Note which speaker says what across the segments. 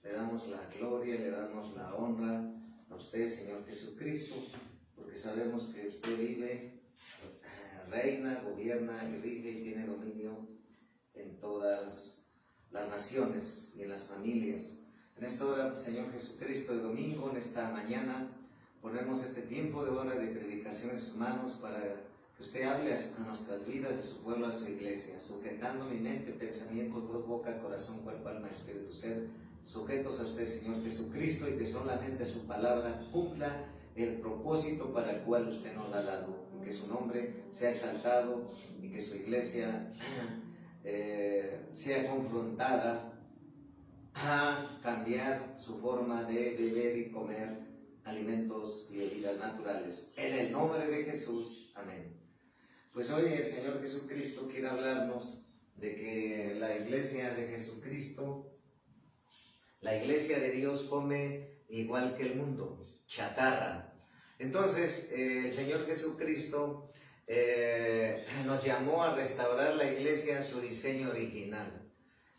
Speaker 1: le damos la gloria, le damos la honra a usted, Señor Jesucristo, porque sabemos que usted vive, reina, gobierna y rige y tiene dominio en todas las naciones y en las familias. En esta hora, Señor Jesucristo, de domingo, en esta mañana, ponemos este tiempo de hora de predicación en sus manos para que usted hable a nuestras vidas, de su pueblo, a su iglesia, sujetando mi mente, pensamientos, voz, boca, corazón, cuerpo, alma, espíritu, ser, sujetos a usted, Señor Jesucristo, y que solamente su palabra cumpla el propósito para el cual usted nos ha dado, y que su nombre sea exaltado y que su iglesia sea confrontada a cambiar su forma de beber y comer alimentos y bebidas naturales. En el nombre de Jesús, amén. Pues hoy el Señor Jesucristo quiere hablarnos de que la iglesia de Jesucristo, la iglesia de Dios, come igual que el mundo, chatarra. Entonces el Señor Jesucristo nos llamó a restaurar la iglesia en su diseño original.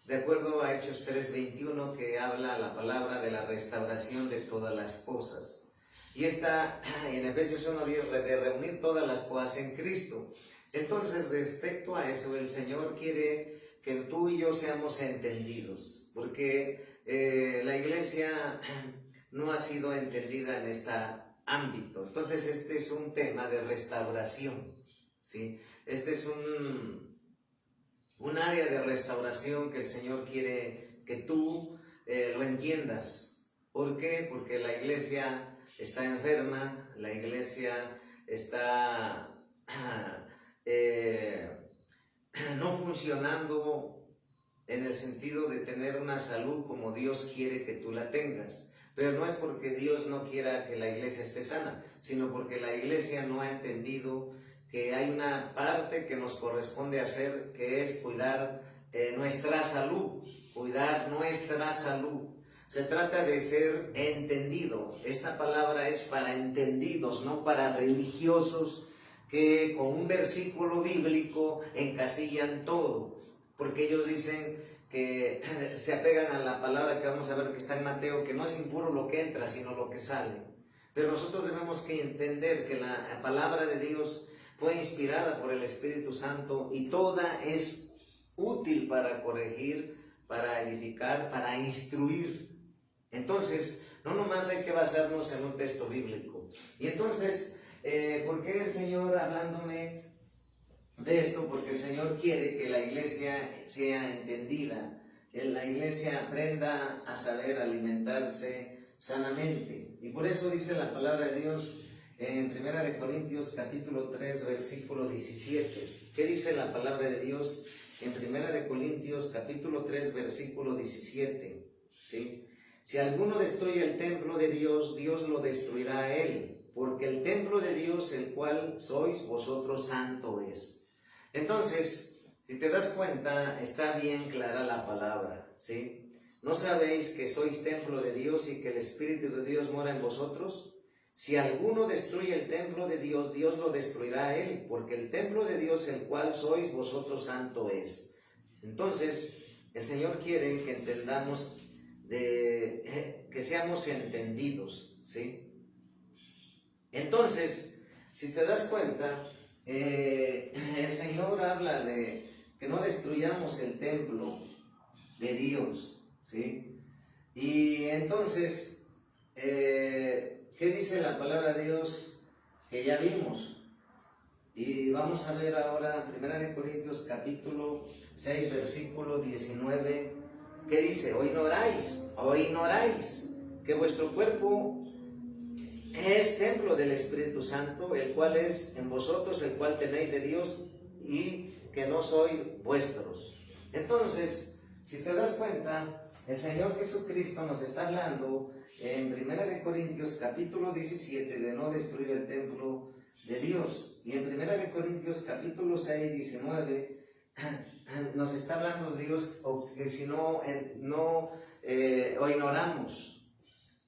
Speaker 1: De acuerdo a Hechos 3:21, que habla la palabra de la restauración de todas las cosas. Y está en Efesios 1:10, de reunir todas las cosas en Cristo. Entonces, respecto a eso, el Señor quiere que tú y yo seamos entendidos, porque la iglesia no ha sido entendida en este ámbito. Entonces, este es un tema de restauración, ¿sí? Este es un área de restauración que el Señor quiere que tú lo entiendas. ¿Por qué? Porque la iglesia está enferma, la iglesia está no funcionando en el sentido de tener una salud como Dios quiere que tú la tengas. Pero no es porque Dios no quiera que la iglesia esté sana, sino porque la iglesia no ha entendido que hay una parte que nos corresponde hacer, que es cuidar nuestra salud, cuidar nuestra salud. Se trata de ser entendido. Esta palabra es para entendidos, no para religiosos que con un versículo bíblico encasillan todo, porque ellos dicen que se apegan a la palabra que vamos a ver que está en Mateo, que no es impuro lo que entra, sino lo que sale. Pero nosotros debemos que entender que la palabra de Dios fue inspirada por el Espíritu Santo y toda es útil para corregir, para edificar, para instruir. Entonces, no nomás hay que basarnos en un texto bíblico. Y entonces, ¿por qué el Señor hablándome de esto? Porque el Señor quiere que la iglesia sea entendida, que la iglesia aprenda a saber alimentarse sanamente. Y por eso dice la palabra de Dios en 1 Corintios capítulo 3, versículo 17. ¿Qué dice la palabra de Dios en 1 Corintios capítulo 3, versículo 17? ¿Sí? Si alguno destruye el templo de Dios, Dios lo destruirá a él, porque el templo de Dios, el cual sois vosotros, santo es. Entonces, si te das cuenta, está bien clara la palabra, ¿sí? ¿No sabéis que sois templo de Dios y que el Espíritu de Dios mora en vosotros? Si alguno destruye el templo de Dios, Dios lo destruirá a él, porque el templo de Dios, el cual sois vosotros, santo es. Entonces, el Señor quiere que entendamos, que seamos entendidos, ¿sí? Entonces, si te das cuenta, el Señor habla de que no destruyamos el templo de Dios, ¿sí? Y entonces, ¿qué dice la palabra de Dios? Que ya vimos. Y vamos a ver ahora 1 Corintios capítulo 6, versículo 19. ¿Qué dice? O ignoráis que vuestro cuerpo es templo del Espíritu Santo, el cual es en vosotros, el cual tenéis de Dios, y que no sois vuestros. Entonces, si te das cuenta, el Señor Jesucristo nos está hablando en 1 Corintios capítulo 17 de no destruir el templo de Dios. Y en 1 Corintios capítulo 6, 19 nos está hablando de Dios, o que si no, o ignoramos.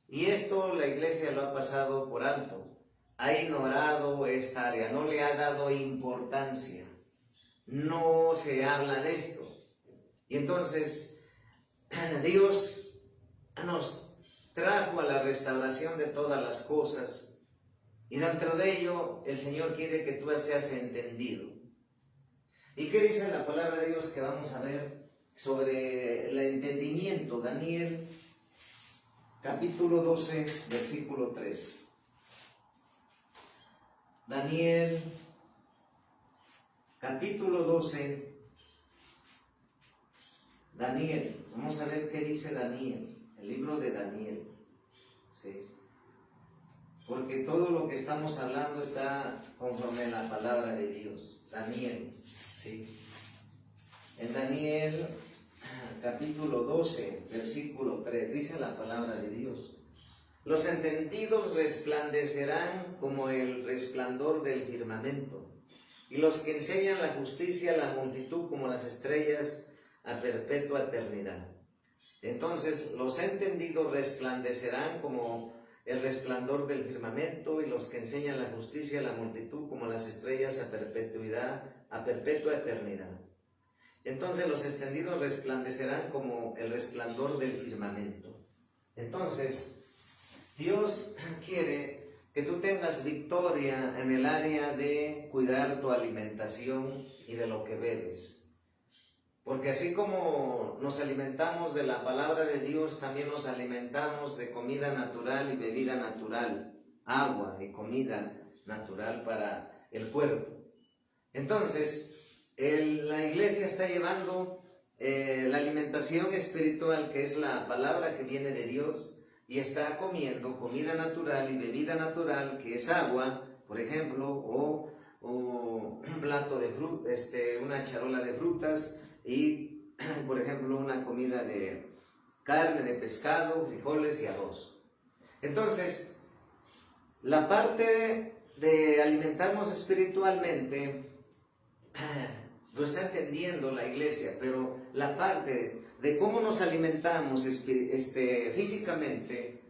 Speaker 1: Y esto la iglesia lo ha pasado por alto, ha ignorado esta área, no le ha dado importancia, no se habla de esto. Y entonces Dios nos trajo a la restauración de todas las cosas, y dentro de ello el Señor quiere que tú seas entendido. ¿Y qué dice la palabra de Dios que vamos a ver sobre el entendimiento? Daniel capítulo 12, versículo 3. Daniel capítulo 12. Daniel, vamos a ver qué dice Daniel, el libro de Daniel, ¿sí? Porque todo lo que estamos hablando está conforme a la palabra de Dios. Daniel, ¿sí? En Daniel capítulo 12, versículo 3, dice la palabra de Dios: los entendidos resplandecerán como el resplandor del firmamento, y los que enseñan la justicia a la multitud como las estrellas a perpetua eternidad. Entonces, los entendidos resplandecerán como el resplandor del firmamento, y los que enseñan la justicia a la multitud como las estrellas a perpetua eternidad. Entonces, los entendidos resplandecerán como el resplandor del firmamento. Entonces, Dios quiere que tú tengas victoria en el área de cuidar tu alimentación y de lo que bebes. Porque así como nos alimentamos de la palabra de Dios, también nos alimentamos de comida natural y bebida natural, agua y comida natural para el cuerpo. Entonces, la iglesia está llevando la alimentación espiritual, que es la palabra que viene de Dios, y está comiendo comida natural y bebida natural, que es agua, por ejemplo, o un plato de frutas, una charola de frutas, y, por ejemplo, una comida de carne, de pescado, frijoles y arroz. Entonces, la parte de alimentarnos espiritualmente lo está entendiendo la iglesia, pero la parte de cómo nos alimentamos físicamente,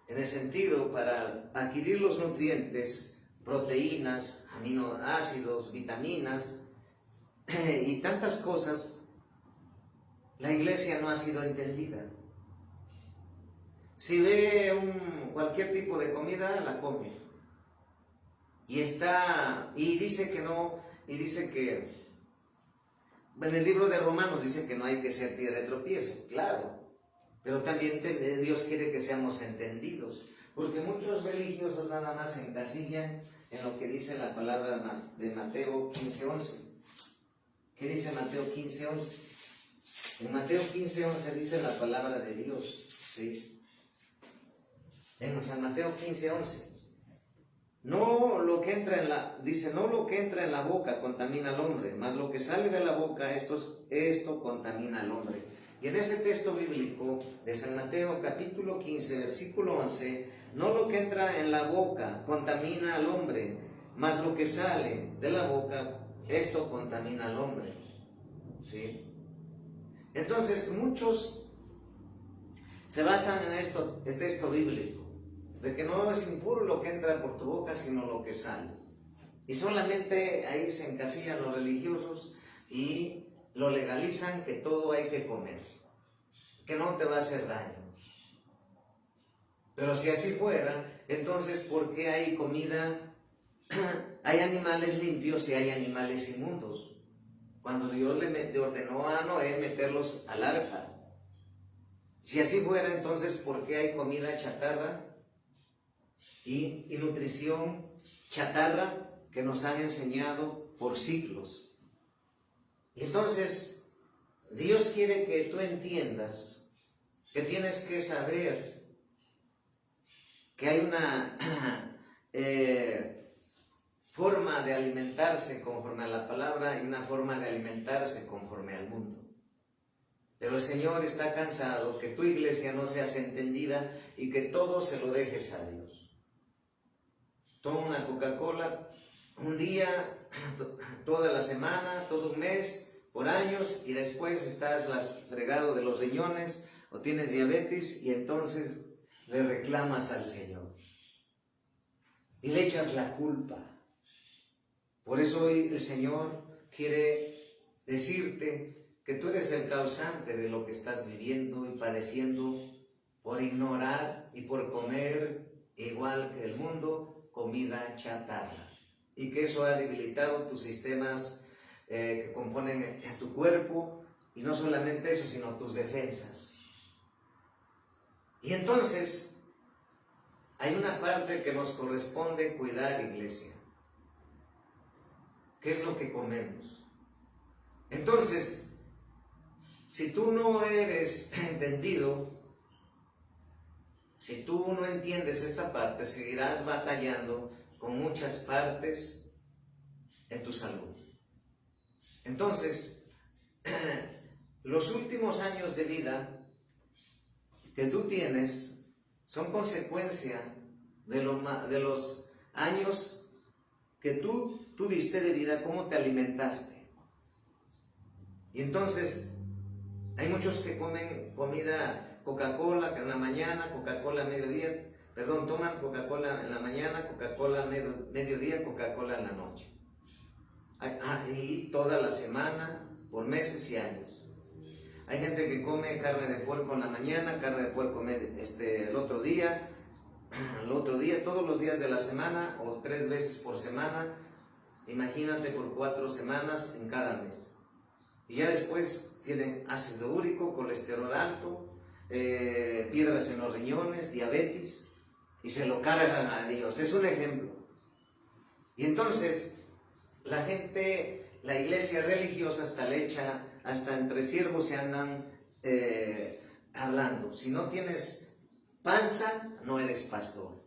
Speaker 1: en el sentido para adquirir los nutrientes, proteínas, aminoácidos, vitaminas, y tantas cosas, la iglesia no ha sido entendida. Si ve cualquier tipo de comida, la come. Y dice que no, y dice que, en el libro de Romanos dice que no hay que ser piedra de tropiezo, claro. Pero también Dios quiere que seamos entendidos. Porque muchos religiosos nada más se encasillan en lo que dice la palabra de Mateo 15:11. ¿Qué dice Mateo 15:11? En Mateo 15:11 dice la palabra de Dios, ¿sí? En San Mateo 15:11. No lo que entra en la boca contamina al hombre, mas lo que sale de la boca, esto contamina al hombre. Y en ese texto bíblico de San Mateo capítulo 15, versículo 11, no lo que entra en la boca contamina al hombre, mas lo que sale de la boca, esto contamina al hombre, ¿sí? Entonces muchos se basan en este texto bíblico, de que no es impuro lo que entra por tu boca, sino lo que sale. Y solamente ahí se encasillan los religiosos y lo legalizan, que todo hay que comer, que no te va a hacer daño. Pero si así fuera, entonces ¿por qué hay comida? Hay animales limpios y hay animales inmundos. Cuando Dios le ordenó a Noé meterlos al arca. Si así fuera, entonces ¿por qué hay comida chatarra y nutrición chatarra que nos han enseñado por siglos? Y entonces Dios quiere que tú entiendas que tienes que saber que hay una forma de alimentarse conforme a la palabra y una forma de alimentarse conforme al mundo. Pero el Señor está cansado que tu iglesia no seas entendida y que todo se lo dejes a Dios. Toma una Coca-Cola un día, toda la semana, todo un mes, por años, y después estás fregado de los riñones o tienes diabetes, y entonces le reclamas al Señor y le echas la culpa. Por eso hoy el Señor quiere decirte que tú eres el causante de lo que estás viviendo y padeciendo por ignorar y por comer igual que el mundo, comida chatarra. Y que eso ha debilitado tus sistemas que componen a tu cuerpo, y no solamente eso, sino tus defensas. Y entonces, hay una parte que nos corresponde cuidar, iglesia. ¿Qué es lo que comemos? Entonces, si tú no eres entendido, si tú no entiendes esta parte, seguirás batallando con muchas partes en tu salud. Entonces, los últimos años de vida que tú tienes son consecuencia de los años que tú tuviste de vida, cómo te alimentaste. Y entonces, hay muchos que comen comida, Coca-Cola en la mañana, Coca-Cola a mediodía, toman Coca-Cola en la mañana, Coca-Cola a mediodía, Coca-Cola en la noche. Y toda la semana, por meses y años. Hay gente que come carne de puerco en la mañana, carne de puerco el otro día, todos los días de la semana, o 3 veces por semana. Imagínate por 4 semanas en cada mes. Y ya después tienen ácido úrico, colesterol alto, piedras en los riñones, diabetes, y se lo cargan a Dios. Es un ejemplo. Y entonces, la gente, la iglesia religiosa hasta entre siervos se andan hablando. Si no tienes panza, no eres pastor.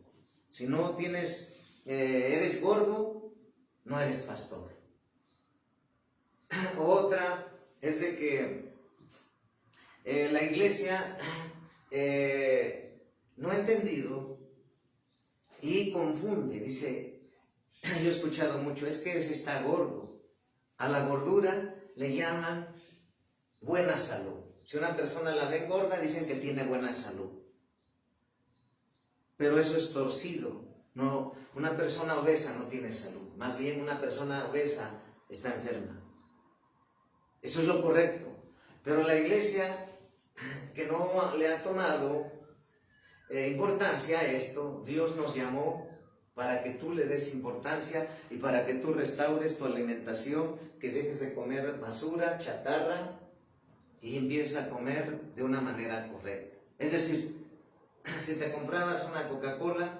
Speaker 1: Si no eres gordo, no eres pastor. Otra es de que la iglesia no ha entendido y confunde. Dice, yo he escuchado mucho, es que se está gordo. A la gordura le llaman buena salud. Si una persona la ve gorda, dicen que tiene buena salud. Pero eso es torcido. No, una persona obesa no tiene salud. Más bien una persona obesa está enferma. Eso es lo correcto. Pero la iglesia, que no le ha tomado importancia a esto, Dios nos llamó para que tú le des importancia y para que tú restaures tu alimentación, que dejes de comer basura, chatarra, y empieces a comer de una manera correcta. Es decir, si te comprabas una Coca-Cola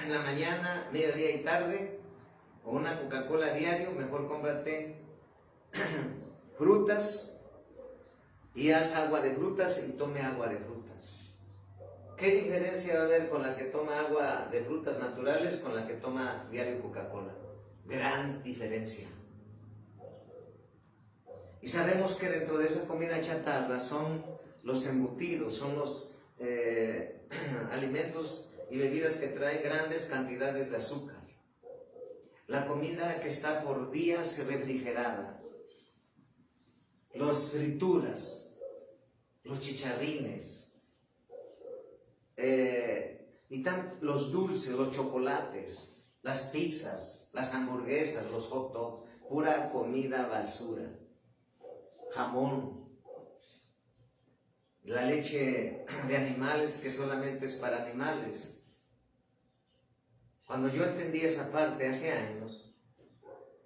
Speaker 1: en la mañana, mediodía y tarde, o una Coca-Cola diario, mejor cómprate frutas y haz agua de frutas y tome agua de frutas. ¿Qué diferencia va a haber con la que toma agua de frutas naturales con la que toma diario Coca-Cola? Gran diferencia. Y sabemos que dentro de esa comida chatarra son los embutidos, son los alimentos y bebidas que traen grandes cantidades de azúcar. La comida que está por días refrigerada. Las frituras, los chicharrines, los dulces, los chocolates, las pizzas, las hamburguesas, los hot dogs, pura comida basura, jamón, la leche de animales que solamente es para animales. Cuando yo entendí esa parte hace años,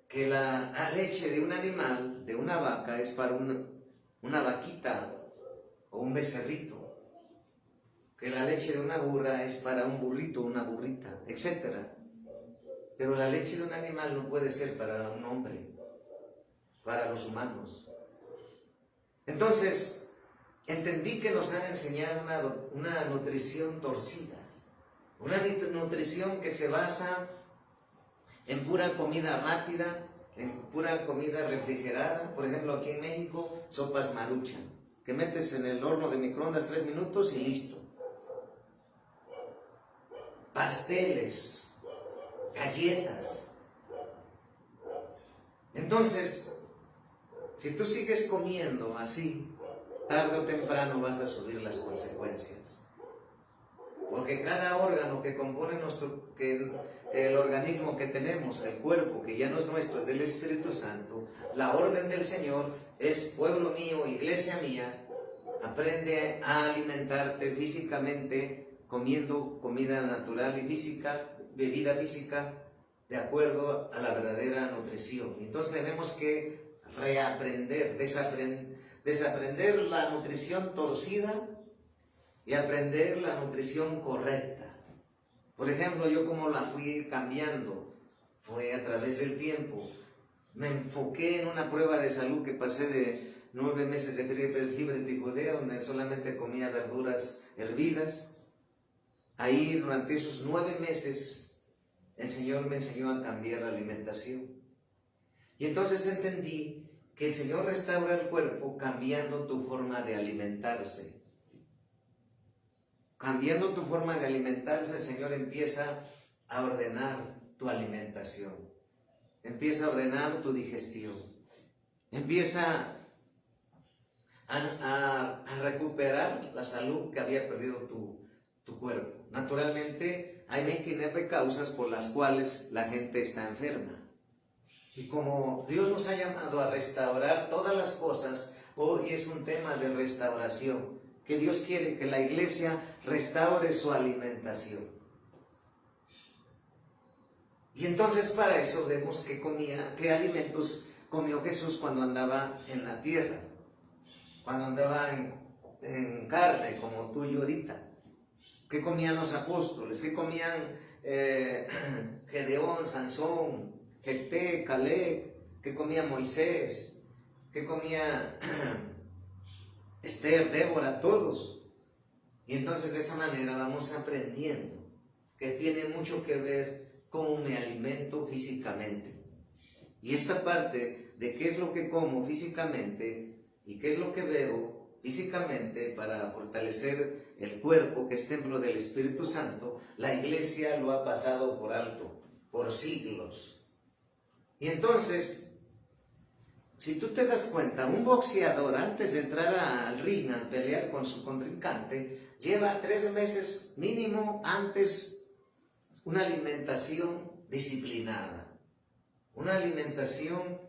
Speaker 1: que la leche de un animal, de una vaca, es para una vaquita o un becerrito, que la leche de una burra es para un burrito o una burrita, etc. Pero la leche de un animal no puede ser para un hombre, para los humanos. Entonces, entendí que nos han enseñado una nutrición torcida, una nutrición que se basa en pura comida rápida, en pura comida refrigerada. Por ejemplo, aquí en México, sopas Maruchan, que metes en el horno de microondas 3 minutos y listo. Pasteles, galletas. Entonces, si tú sigues comiendo así, tarde o temprano vas a subir las consecuencias. Porque cada órgano que compone el organismo que tenemos, el cuerpo, que ya no es nuestro, es del Espíritu Santo, la orden del Señor es: pueblo mío, iglesia mía, aprende a alimentarte físicamente, comiendo comida natural y física, bebida física, de acuerdo a la verdadera nutrición. Entonces tenemos que reaprender, desaprender la nutrición torcida y aprender la nutrición correcta. Por ejemplo, yo como la fui cambiando, fue a través del tiempo. Me enfoqué en una prueba de salud que pasé de 9 meses de fiebre tifoidea, donde solamente comía verduras hervidas. Ahí durante esos 9 meses el Señor me enseñó a cambiar la alimentación. Y entonces entendí que el Señor restaura el cuerpo cambiando tu forma de alimentarse. Cambiando tu forma de alimentarse, el Señor empieza a ordenar tu alimentación. Empieza a ordenar tu digestión. Empieza a recuperar la salud que había perdido tu cuerpo. Naturalmente, hay 29 causas por las cuales la gente está enferma. Y como Dios nos ha llamado a restaurar todas las cosas, hoy es un tema de restauración, que Dios quiere que la iglesia restaure su alimentación. Y entonces para eso vemos qué alimentos comió Jesús cuando andaba en la tierra, cuando andaba en carne, como tú y yo ahorita. ¿Qué comían los apóstoles? ¿Qué comían Gedeón, Sansón, Jefté, Caleb? ¿Qué comía Moisés? ¿Qué comía Esther, Débora? Todos. Y entonces de esa manera vamos aprendiendo que tiene mucho que ver cómo me alimento físicamente. Y esta parte de qué es lo que como físicamente y qué es lo que bebo físicamente para fortalecer el cuerpo, que es templo del Espíritu Santo, la iglesia lo ha pasado por alto, por siglos. Y entonces, si tú te das cuenta, un boxeador antes de entrar al ring a pelear con su contrincante, lleva 3 meses mínimo antes una alimentación disciplinada, una alimentación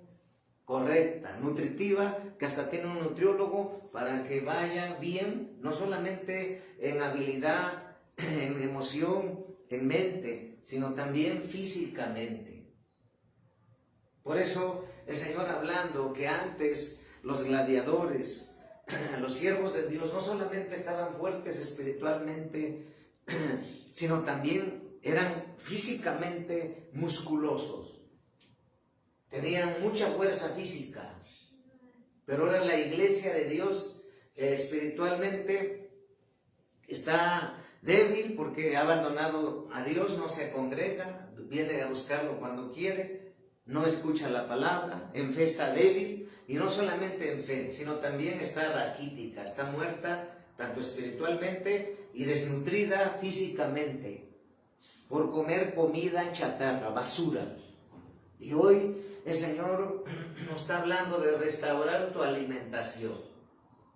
Speaker 1: correcta, nutritiva, que hasta tiene un nutriólogo para que vaya bien, no solamente en habilidad, en emoción, en mente, sino también físicamente. Por eso el Señor hablando que antes los gladiadores, los siervos de Dios, no solamente estaban fuertes espiritualmente, sino también eran físicamente musculosos. Tenían mucha fuerza física, pero ahora la iglesia de Dios espiritualmente está débil porque ha abandonado a Dios, no se congrega, viene a buscarlo cuando quiere, no escucha la palabra, en fe está débil, y no solamente en fe, sino también está raquítica, está muerta tanto espiritualmente y desnutrida físicamente por comer comida chatarra, basura. Y hoy el Señor nos está hablando de restaurar tu alimentación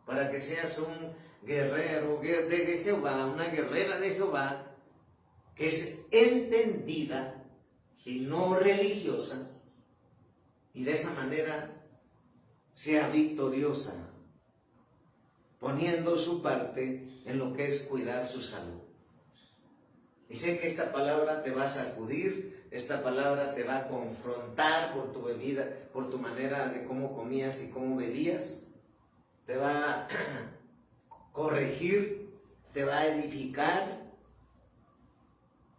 Speaker 1: para que seas un guerrero de Jehová, una guerrera de Jehová que es entendida y no religiosa, y de esa manera sea victoriosa, poniendo su parte en lo que es cuidar su salud. Y sé que esta palabra te va a sacudir, esta palabra te va a confrontar por tu bebida, por tu manera de cómo comías y cómo bebías. Te va a corregir, te va a edificar,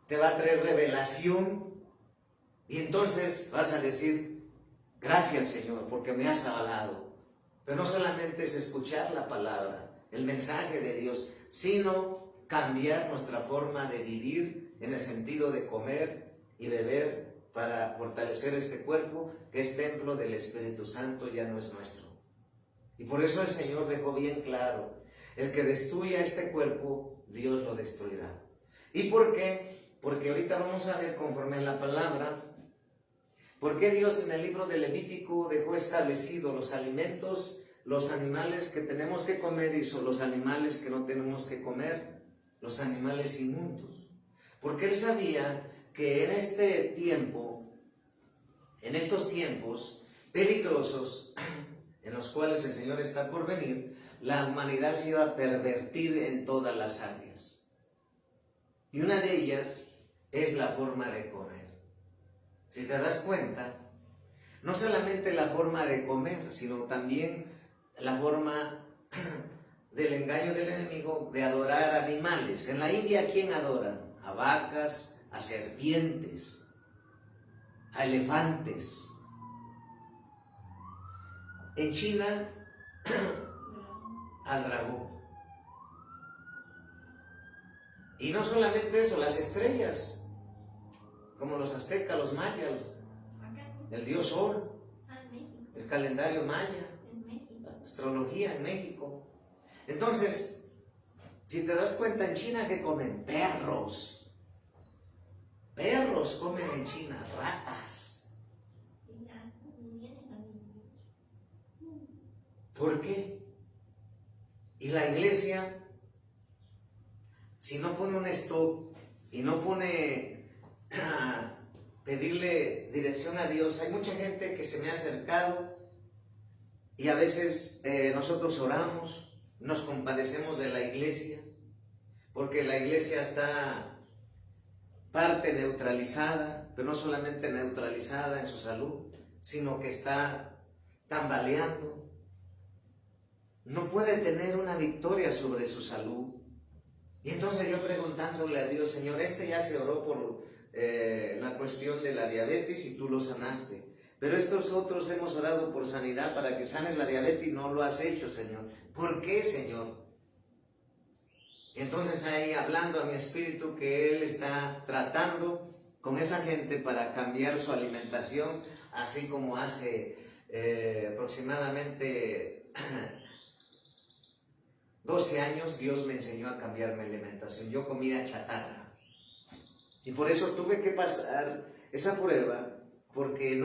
Speaker 1: te va a traer revelación. Y entonces vas a decir, gracias Señor, porque me has hablado. Pero no solamente es escuchar la palabra, el mensaje de Dios, sino cambiar nuestra forma de vivir en el sentido de comer y beber para fortalecer este cuerpo que es templo del Espíritu Santo, ya no es nuestro. Y por eso el Señor dejó bien claro, el que destruya este cuerpo, Dios lo destruirá. ¿Y por qué? Porque ahorita vamos a ver conforme a la palabra, por qué Dios en el libro de Levítico dejó establecido los alimentos, los animales que tenemos que comer y son los animales que no tenemos que comer, los animales inmundos. Porque Él sabía que en estos tiempos peligrosos en los cuales el Señor está por venir, la humanidad se iba a pervertir en todas las áreas. Y una de ellas es la forma de comer. Si te das cuenta, no solamente la forma de comer, sino también la forma del engaño del enemigo de adorar animales. En la India, ¿a quién adoran? A vacas, a serpientes, a elefantes. En China, al dragón. Y no solamente eso, las estrellas, como los aztecas, los mayas, el dios Sol, el calendario maya, la astrología en México. Entonces, si te das cuenta, en China, ¿qué comen? Perros. Perros comen en China, ratas. ¿Por qué? Y la iglesia, si no pone un stop y no pone a pedirle dirección a Dios, hay mucha gente que se me ha acercado y a veces nosotros oramos, nos compadecemos de la iglesia, porque la iglesia está parte neutralizada, pero no solamente neutralizada en su salud, sino que está tambaleando. No puede tener una victoria sobre su salud. Y entonces yo preguntándole a Dios, Señor, ya se oró por la cuestión de la diabetes y tú lo sanaste. Pero estos otros hemos orado por sanidad para que sanes la diabetes y no lo has hecho, Señor. ¿Por qué, Señor? Y entonces ahí hablando a mi espíritu que Él está tratando con esa gente para cambiar su alimentación, así como hace aproximadamente 12 años Dios me enseñó a cambiar mi alimentación. Yo comía chatarra. Y por eso tuve que pasar esa prueba, porque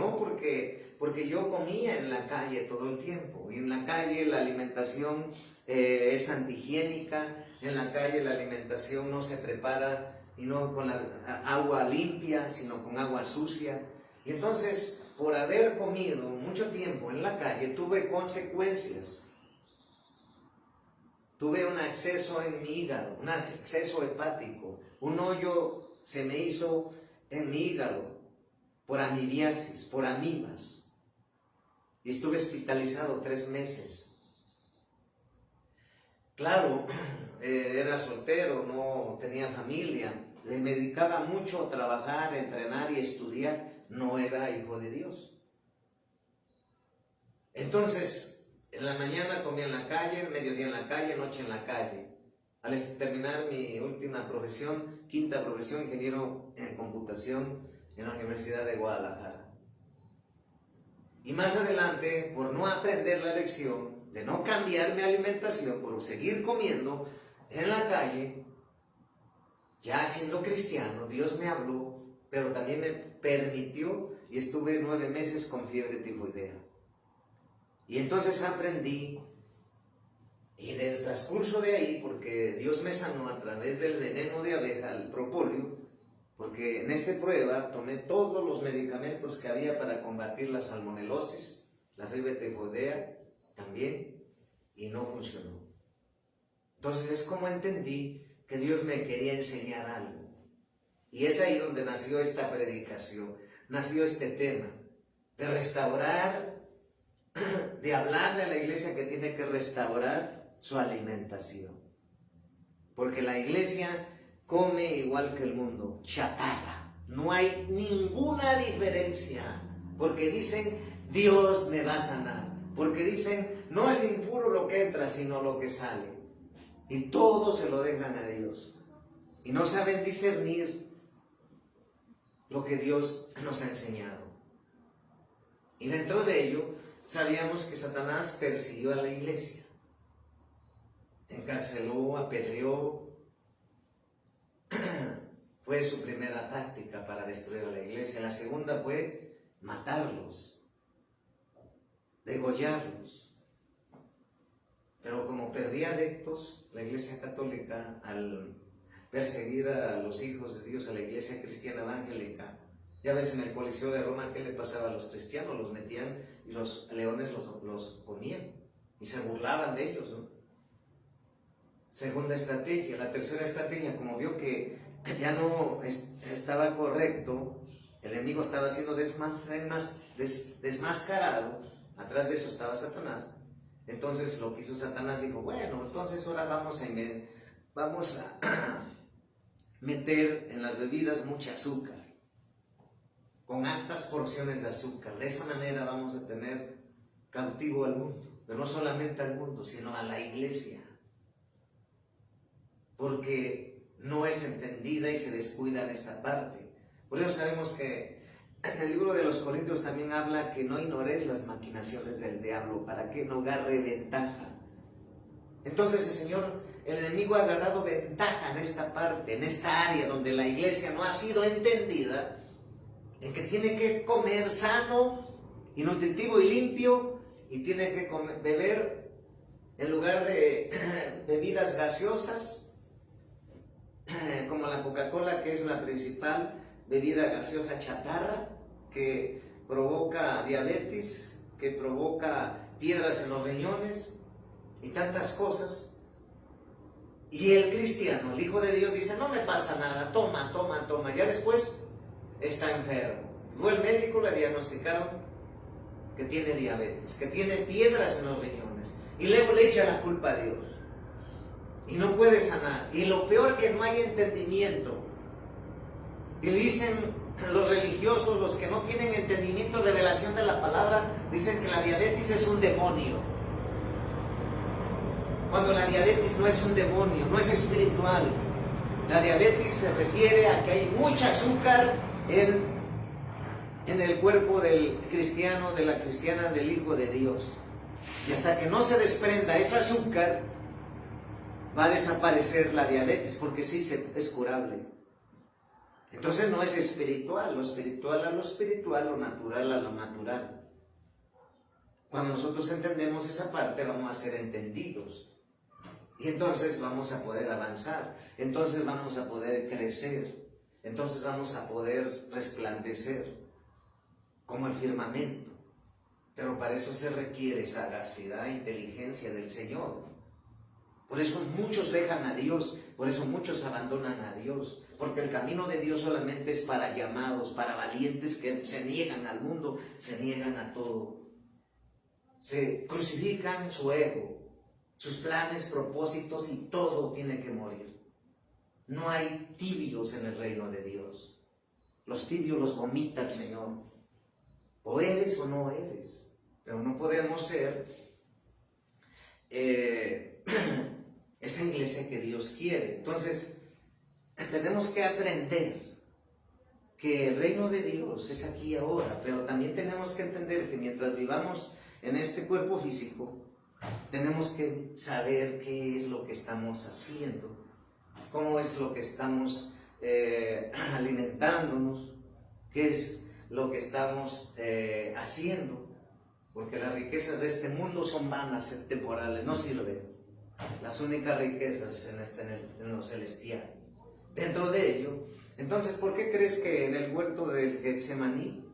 Speaker 1: yo comía en la calle todo el tiempo. Y en la calle la alimentación es antihigiénica, en la calle la alimentación no se prepara y no con la agua limpia, sino con agua sucia. Y entonces, por haber comido mucho tiempo en la calle, tuve consecuencias. Tuve un acceso en mi hígado, un acceso hepático, un hoyo se me hizo en mi hígado por amibiasis, por amibas. Y estuve hospitalizado 3 meses. Claro, era soltero, no tenía familia, me dedicaba mucho a trabajar, a entrenar y estudiar, no era hijo de Dios. Entonces, en la mañana comía en la calle, mediodía en la calle, noche en la calle. Al terminar mi última profesión, 5ª profesión, ingeniero en computación en la Universidad de Guadalajara. Y más adelante, por no aprender la lección, de no cambiar mi alimentación, por seguir comiendo en la calle, ya siendo cristiano, Dios me habló, pero también me permitió y estuve 9 meses con fiebre tifoidea. Y entonces aprendí, y del transcurso de ahí, porque Dios me sanó a través del veneno de abeja, el propóleo, porque en esta prueba tomé todos los medicamentos que había para combatir la salmonelosis, la fiebre tifoidea también, y no funcionó. Entonces es como entendí que Dios me quería enseñar algo. Y es ahí donde nació esta predicación, nació este tema, de restaurar, de hablarle a la iglesia que tiene que restaurar su alimentación. Porque la iglesia come igual que el mundo, chatarra. No hay ninguna diferencia. Porque dicen, Dios me va a sanar. Porque dicen, no es impuro lo que entra, sino lo que sale. Y todo se lo dejan a Dios. Y no saben discernir lo que Dios nos ha enseñado. Y dentro de ello, sabíamos que Satanás persiguió a la iglesia. Encarceló, apedreó. Fue su primera táctica para destruir a la iglesia. La segunda fue matarlos, degollarlos. Pero como perdía adeptos, la iglesia católica, al perseguir a los hijos de Dios, a la iglesia cristiana evangélica, ya ves en el Coliseo de Roma, ¿qué le pasaba a los cristianos? Los metían y los leones los comían y se burlaban de ellos, ¿no? segunda estrategia. La tercera estrategia, como vio que ya no estaba correcto, el enemigo estaba siendo desmascarado, atrás de eso estaba Satanás. Entonces lo que hizo Satanás, dijo, bueno, entonces ahora vamos a meter en las bebidas mucha azúcar, con altas porciones de azúcar. De esa manera vamos a tener cautivo al mundo, pero no solamente al mundo, sino a la iglesia, porque no es entendida y se descuida en esta parte. Por eso sabemos que en el libro de los Corintios también habla que no ignores las maquinaciones del diablo para que no agarre ventaja. Entonces el enemigo ha agarrado ventaja en esta parte, en esta área donde la iglesia no ha sido entendida, en que tiene que comer sano y nutritivo y limpio, y tiene que beber en lugar de bebidas gaseosas, como la Coca-Cola, que es la principal bebida gaseosa chatarra, que provoca diabetes, que provoca piedras en los riñones y tantas cosas. Y el cristiano, el hijo de Dios, dice, no me pasa nada, toma. Ya después está enfermo. Fue el médico, le diagnosticaron que tiene diabetes, que tiene piedras en los riñones, y luego le echa la culpa a Dios y no puede sanar. Y lo peor, que no hay entendimiento. Y dicen los religiosos, los que no tienen entendimiento, revelación de la palabra, dicen que la diabetes es un demonio, cuando la diabetes no es un demonio, no es espiritual. La diabetes se refiere a que hay mucha azúcar en el cuerpo del cristiano, de la cristiana, del Hijo de Dios. Y hasta que no se desprenda ese azúcar, va a desaparecer la diabetes, porque sí es curable. Entonces no es espiritual, lo espiritual a lo espiritual, lo natural a lo natural. Cuando nosotros entendemos esa parte, vamos a ser entendidos. Y entonces vamos a poder avanzar, entonces vamos a poder crecer, entonces vamos a poder resplandecer como el firmamento. Pero para eso se requiere sagacidad e inteligencia del Señor. Por eso muchos dejan a Dios, por eso muchos abandonan a Dios, porque el camino de Dios solamente es para llamados, para valientes que se niegan al mundo, se niegan a todo. Se crucifican su ego, sus planes, propósitos, y todo tiene que morir. No hay tibios en el reino de Dios. Los tibios los vomita el Señor. O eres o no eres. Pero no podemos ser esa iglesia que Dios quiere. Entonces, tenemos que aprender que el reino de Dios es aquí y ahora, pero también tenemos que entender que mientras vivamos en este cuerpo físico, tenemos que saber qué es lo que estamos haciendo, cómo es lo que estamos alimentándonos, qué es lo que estamos haciendo, porque las riquezas de este mundo son vanas, temporales, no sirven. Las únicas riquezas en lo celestial. Dentro de ello, entonces, ¿por qué crees que en el huerto de Getsemaní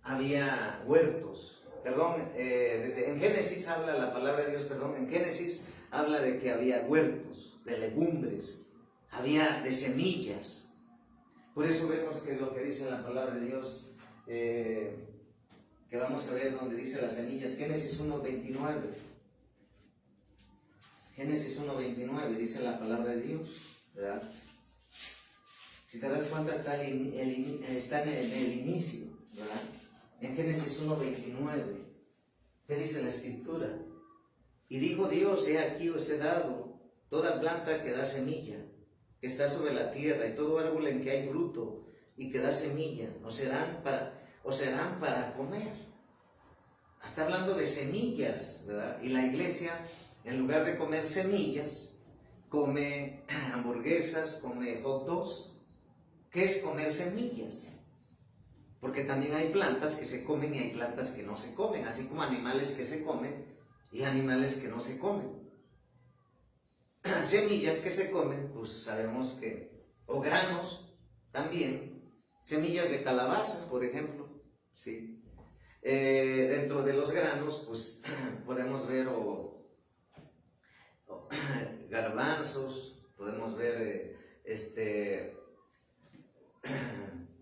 Speaker 1: había huertos? En Génesis habla la palabra de Dios, en Génesis habla de que había huertos, de legumbres, había de semillas. Por eso vemos que lo que dice la palabra de Dios, que vamos a ver donde dice las semillas, Génesis 1:29. Génesis 1:29 dice la palabra de Dios, ¿verdad? Si te das cuenta, está en el inicio, ¿verdad? En Génesis 1:29, ¿qué dice la Escritura? Y dijo Dios, he aquí os he dado toda planta que da semilla, que está sobre la tierra, y todo árbol en que hay fruto y que da semilla, os serán para comer. Está hablando de semillas, ¿verdad? Y la iglesia, en lugar de comer semillas, come hamburguesas, come hot dogs. ¿Qué es comer semillas? Porque también hay plantas que se comen y hay plantas que no se comen, así como animales que se comen y animales que no se comen. Semillas que se comen, pues sabemos que, o granos también, semillas de calabaza, por ejemplo, ¿sí? Dentro de los granos, pues podemos ver garbanzos, podemos ver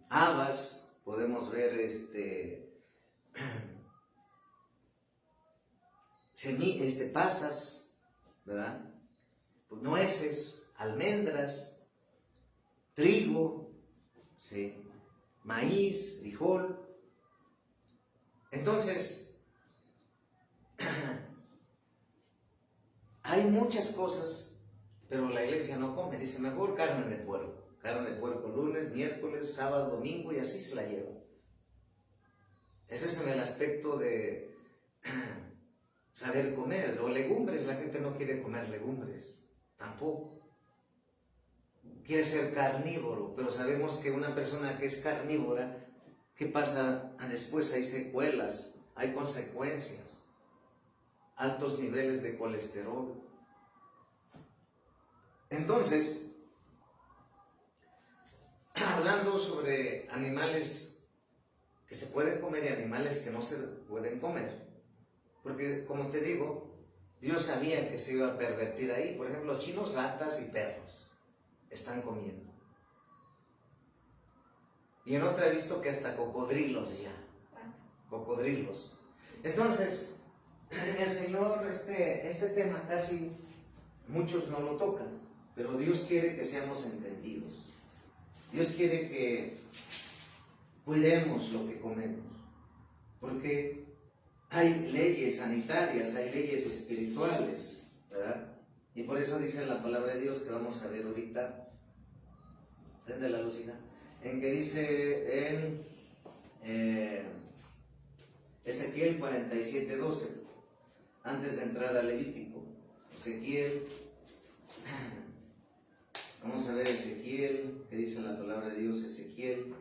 Speaker 1: habas, podemos ver pasas, ¿verdad? Pues nueces, almendras, trigo, ¿sí? Maíz, frijol. Entonces, hay muchas cosas, pero la iglesia no come. Dice, mejor carne de puerco. Carne de puerco lunes, miércoles, sábado, domingo, y así se la lleva. Ese es en el aspecto de saber comer. O legumbres, la gente no quiere comer legumbres, tampoco. Quiere ser carnívoro, pero sabemos que una persona que es carnívora, ¿qué pasa después? Hay secuelas, hay consecuencias, altos niveles de colesterol. Entonces, hablando sobre animales que se pueden comer y animales que no se pueden comer, porque como te digo, Dios sabía que se iba a pervertir ahí. Por ejemplo, los chinos, ratas y perros están comiendo. Y en otra he visto que hasta cocodrilos ya. Cocodrilos. Entonces, el Señor, este tema casi muchos no lo tocan, pero Dios quiere que seamos entendidos. Dios quiere que cuidemos lo que comemos, porque hay leyes sanitarias, hay leyes espirituales, ¿verdad? Y por eso dice la palabra de Dios que vamos a ver ahorita, prende la lucina, en que dice en Ezequiel 47:12, antes de entrar a Levítico. Ezequiel, vamos a ver Ezequiel, que dice la palabra de Dios. Ezequiel,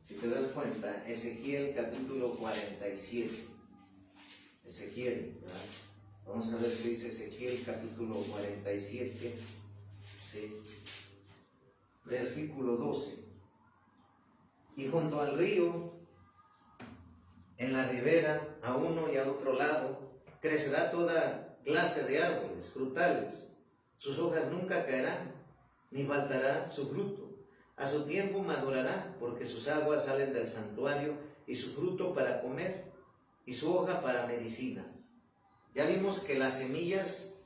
Speaker 1: si te das cuenta, Ezequiel capítulo 47. Ezequiel, ¿verdad? Vamos a ver qué dice Ezequiel capítulo 47, ¿sí? Versículo 12. Y junto al río, en la ribera, a uno y a otro lado, crecerá toda clase de árboles frutales. Sus hojas nunca caerán, ni faltará su fruto. A su tiempo madurará, porque sus aguas salen del santuario, y su fruto para comer, y su hoja para medicina. Ya vimos que las semillas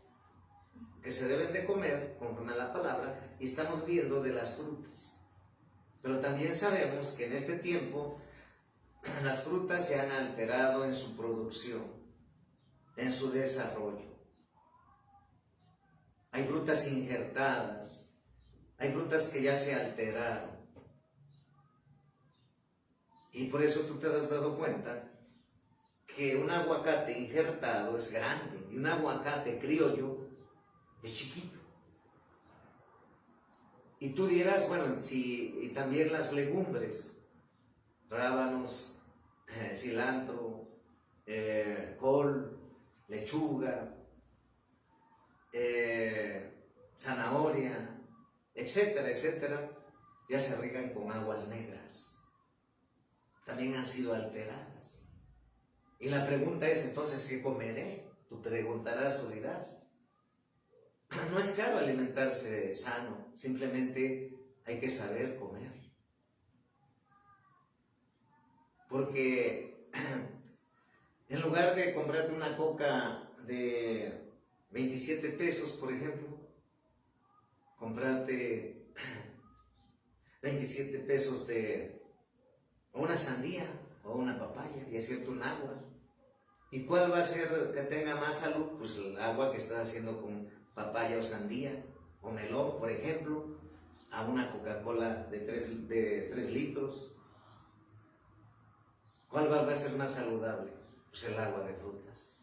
Speaker 1: que se deben de comer, conforme a la palabra, y estamos viendo de las frutas. Pero también sabemos que en este tiempo las frutas se han alterado en su producción, en su desarrollo. Hay frutas injertadas, hay frutas que ya se alteraron. Y por eso tú te has dado cuenta que un aguacate injertado es grande y un aguacate criollo es chiquito. Y tú dirás, bueno, y también las legumbres, rábanos, cilantro, col, lechuga, zanahoria, etcétera, etcétera, ya se riegan con aguas negras. También han sido alteradas. Y la pregunta es, entonces, ¿qué comeré? Tú preguntarás o dirás. No es caro alimentarse sano, simplemente hay que saber comer. Porque en lugar de comprarte una coca de 27 pesos, por ejemplo, comprarte 27 pesos de una sandía o una papaya y hacerte un agua. ¿Y cuál va a ser que tenga más salud? Pues el agua que estás haciendo con papaya o sandía o melón, por ejemplo, a una Coca-Cola de 3 litros. ¿Cuál va a ser más saludable? Pues el agua de frutas.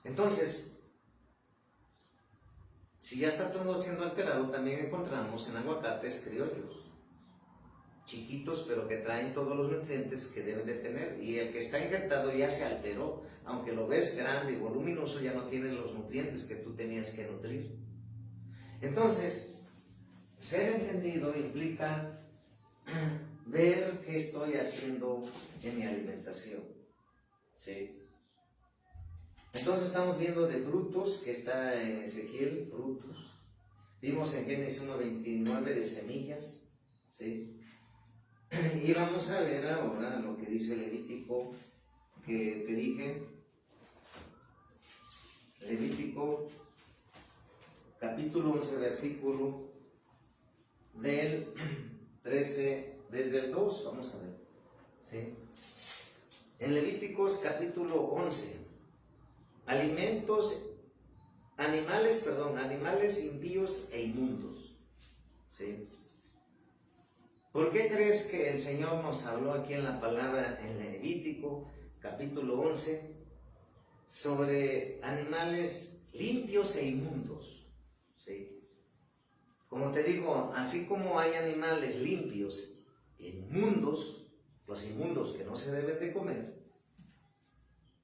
Speaker 1: Entonces, si ya está todo siendo alterado, también encontramos en aguacates criollos, chiquitos, pero que traen todos los nutrientes que deben de tener. Y el que está injertado ya se alteró. Aunque lo ves grande y voluminoso, ya no tiene los nutrientes que tú tenías que nutrir. Entonces, ser entendido implica ver qué estoy haciendo en mi alimentación. ¿Sí? Entonces estamos viendo de frutos, que está en Ezequiel, frutos. Vimos en Génesis 1:29 de semillas, ¿sí? Y vamos a ver ahora lo que dice Levítico, que te dije. Levítico, capítulo 11, versículo del 13, desde el 2, vamos a ver, ¿sí? En Levíticos capítulo 11, animales impíos e inmundos, ¿sí? ¿Por qué crees que el Señor nos habló aquí en la palabra en Levítico capítulo 11 sobre animales limpios e inmundos? ¿Sí? Como te digo, así como hay animales limpios e inmundos, los inmundos que no se deben de comer,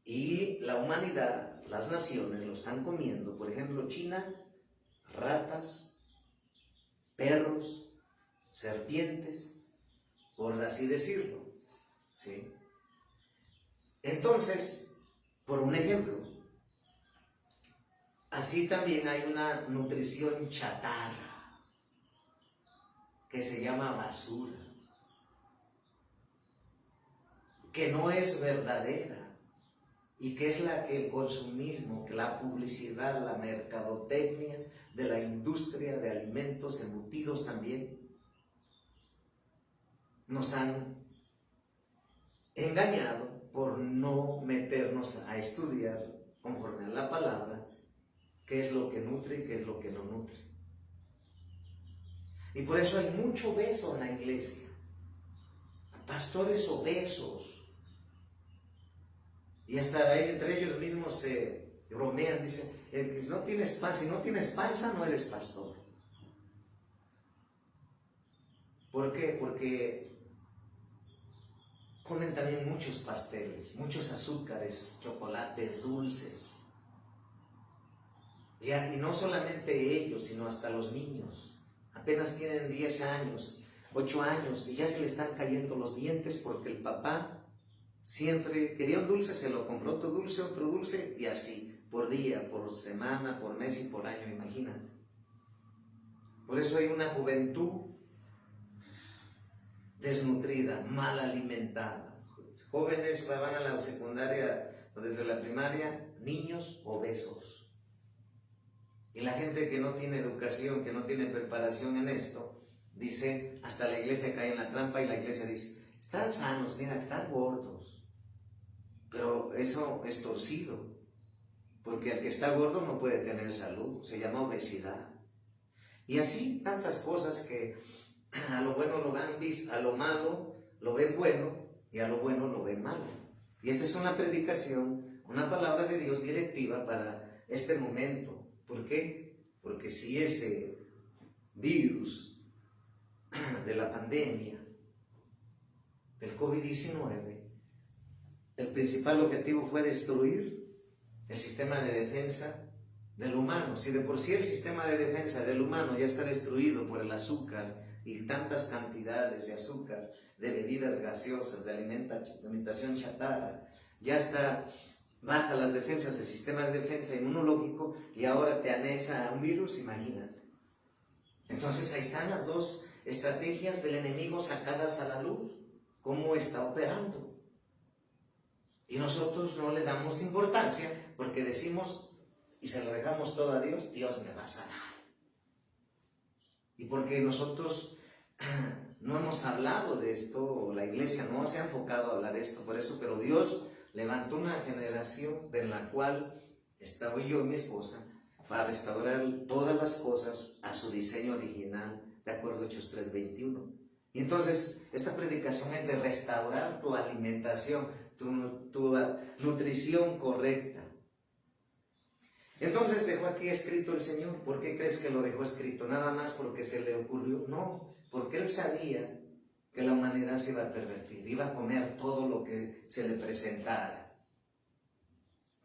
Speaker 1: y la humanidad, las naciones lo están comiendo, por ejemplo, China, ratas, perros, serpientes, por así decirlo, ¿sí? Entonces, por un ejemplo, así también hay una nutrición chatarra que se llama basura, que no es verdadera y que es la que el consumismo, que la publicidad, la mercadotecnia de la industria de alimentos embutidos también nos han engañado por no meternos a estudiar conforme a la palabra qué es lo que nutre y qué es lo que no nutre. Y por eso hay mucho obeso en la iglesia, pastores obesos, y hasta entre ellos mismos se bromean, dicen, si no tienes panza no eres pastor. ¿Por qué? Porque comen también muchos pasteles, muchos azúcares, chocolates, dulces. Y no solamente ellos, sino hasta los niños. Apenas tienen 10 años, 8 años, y ya se le están cayendo los dientes porque el papá siempre quería un dulce, se lo compró otro dulce, y así, por día, por semana, por mes y por año, imagínate. Por eso hay una juventud desnutrida, mal alimentada. Jóvenes van a la secundaria o desde la primaria, niños obesos. Y la gente que no tiene educación, que no tiene preparación en esto, dice, hasta la iglesia cae en la trampa y la iglesia dice, están sanos, mira, están gordos. Pero eso es torcido, porque el que está gordo no puede tener salud, se llama obesidad. Y así tantas cosas que a lo bueno lo ven visto, a lo malo lo ven bueno y a lo bueno lo ven malo. Y esta es una predicación, una palabra de Dios directiva para este momento. ¿Por qué? Porque si ese virus de la pandemia, del COVID-19, el principal objetivo fue destruir el sistema de defensa del humano. Si de por sí el sistema de defensa del humano ya está destruido por el azúcar y tantas cantidades de azúcar, de bebidas gaseosas, de alimentación chatarra, ya está baja las defensas, el sistema de defensa inmunológico, y ahora te anexa un virus, imagínate. Entonces ahí están las dos estrategias del enemigo sacadas a la luz, cómo está operando. Y nosotros no le damos importancia porque decimos, y se lo dejamos todo a Dios, Dios me va a sanar. Y porque nosotros no hemos hablado de esto, la iglesia no se ha enfocado a hablar esto, por eso, pero Dios levantó una generación de la cual estaba yo y mi esposa para restaurar todas las cosas a su diseño original, de acuerdo a Hechos 3:21. Y entonces, esta predicación es de restaurar tu alimentación, tu nutrición correcta. Entonces dejó aquí escrito el Señor. ¿Por qué crees que lo dejó escrito? ¿Nada más porque se le ocurrió? No, porque Él sabía que la humanidad se iba a pervertir, iba a comer todo lo que se le presentara.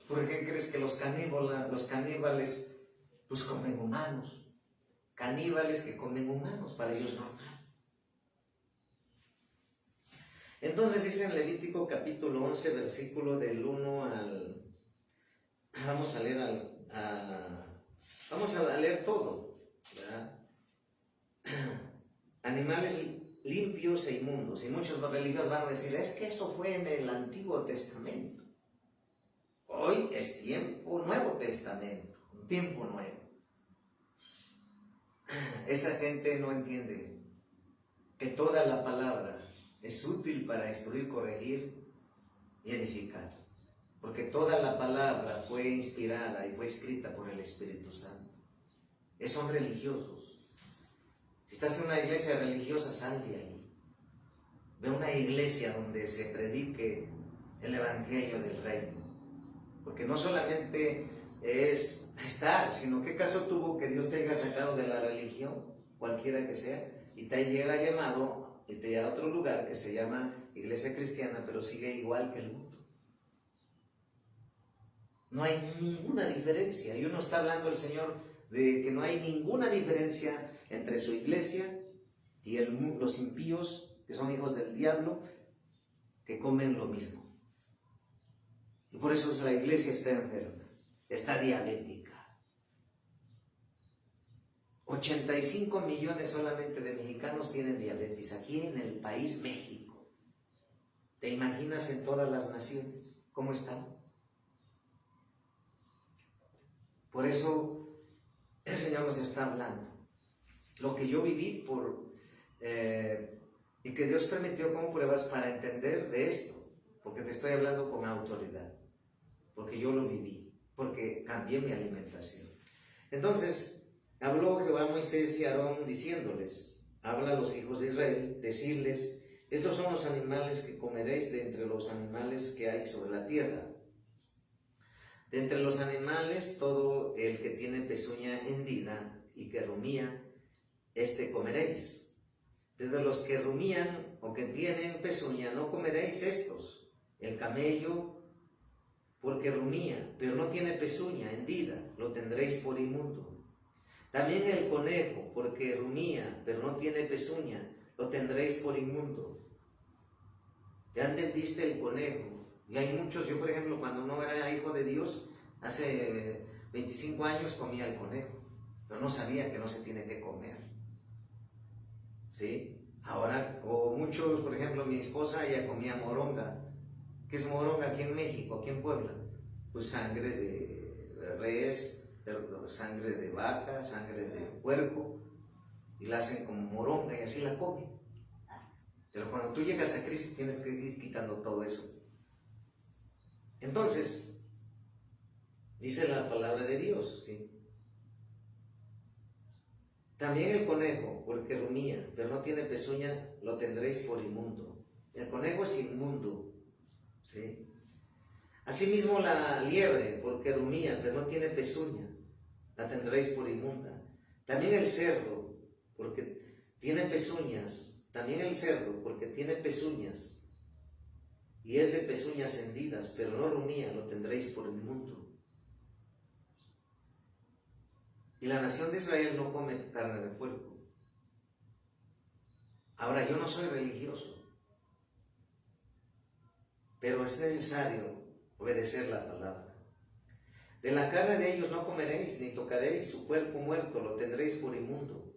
Speaker 1: ¿Por qué crees que los caníbales pues comen humanos? Caníbales que comen humanos, para ellos normal. Entonces dice en Levítico capítulo 11, versículo del 1 al vamos a leer, vamos a leer todo, ¿verdad? Animales limpios e inmundos. Y muchos religiosos van a decir, es que eso fue en el Antiguo Testamento. Hoy es tiempo, Nuevo Testamento, un tiempo nuevo. Esa gente no entiende que toda la palabra es útil para instruir, corregir y edificar. Porque toda la palabra fue inspirada y fue escrita por el Espíritu Santo. Son religiosos. Si estás en una iglesia religiosa, sal de ahí. Ve una iglesia donde se predique el Evangelio del Reino. Porque no solamente es estar, sino qué caso tuvo que Dios te haya sacado de la religión, cualquiera que sea, y te haya llamado y te lleva a otro lugar que se llama iglesia cristiana, pero sigue igual que el mundo. No hay ninguna diferencia. Y uno está hablando el Señor de que no hay ninguna diferencia entre su iglesia y los impíos, que son hijos del diablo, que comen lo mismo. Y por eso la iglesia está enferma, está diabética. 85 millones solamente de mexicanos tienen diabetes, aquí en el país México. ¿Te imaginas en todas las naciones cómo están? Por eso el Señor nos está hablando. Lo que yo viví y que Dios permitió como pruebas para entender de esto, porque te estoy hablando con autoridad, porque yo lo viví, porque cambié mi alimentación. Entonces, habló Jehová a Moisés y a Aarón diciéndoles, habla a los hijos de Israel, decirles, estos son los animales que comeréis de entre los animales que hay sobre la tierra. De entre los animales, todo el que tiene pezuña hendida y que rumía, comeréis. Pero de los que rumían o que tienen pezuña, no comeréis estos. El camello, porque rumía, pero no tiene pezuña hendida, lo tendréis por inmundo. También el conejo, porque rumía, pero no tiene pezuña, lo tendréis por inmundo. ¿Ya entendiste el conejo? Y hay muchos, yo por ejemplo, cuando no era hijo de Dios, hace 25 años comía el conejo, pero no sabía que no se tiene que comer. ¿Sí? Ahora, o muchos, por ejemplo, mi esposa, ella comía moronga. ¿Qué es moronga aquí en México, aquí en Puebla? Pues sangre de res, sangre de vaca, sangre de puerco, y la hacen como moronga y así la comen. Pero cuando tú llegas a Cristo tienes que ir quitando todo eso. Entonces, dice la palabra de Dios, ¿sí? También el conejo, porque rumía, pero no tiene pezuña, lo tendréis por inmundo. El conejo es inmundo, ¿sí? Asimismo la liebre, porque rumía, pero no tiene pezuña, la tendréis por inmunda. También el cerdo, porque tiene pezuñas, también el cerdo, porque tiene pezuñas, y es de pezuñas hendidas, pero no rumía, lo tendréis por inmundo. Y la nación de Israel no come carne de puerco. Ahora, yo no soy religioso, pero es necesario obedecer la palabra. De la carne de ellos no comeréis, ni tocaréis, su cuerpo muerto lo tendréis por inmundo.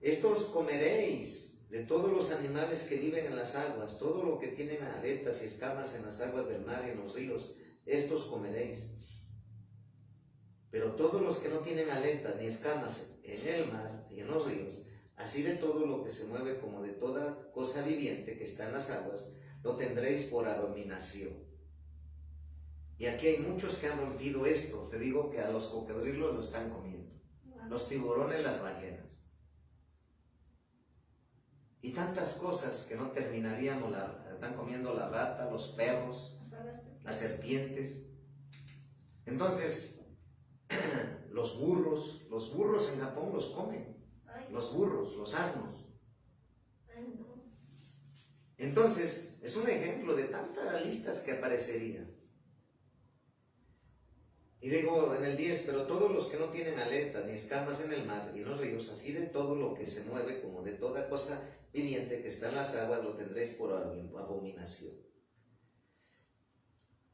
Speaker 1: Estos comeréis de todos los animales que viven en las aguas, todo lo que tienen aletas y escamas en las aguas del mar y en los ríos, estos comeréis. Pero todos los que no tienen aletas ni escamas en el mar y en los ríos, así de todo lo que se mueve como de toda cosa viviente que está en las aguas, lo tendréis por abominación. Y aquí hay muchos que han rompido esto. Te digo que a los cocodrilos lo están comiendo, los tiburones, las ballenas. Y tantas cosas que no terminaríamos, están comiendo la rata, los perros, las serpientes. Entonces, los burros en Japón los comen, los burros, los asnos. Entonces, es un ejemplo de tantas listas que aparecerían. Y digo en el 10, pero todos los que no tienen aletas ni escamas en el mar y en los ríos, así de todo lo que se mueve como de toda cosa viviente que está en las aguas, lo tendréis por abominación.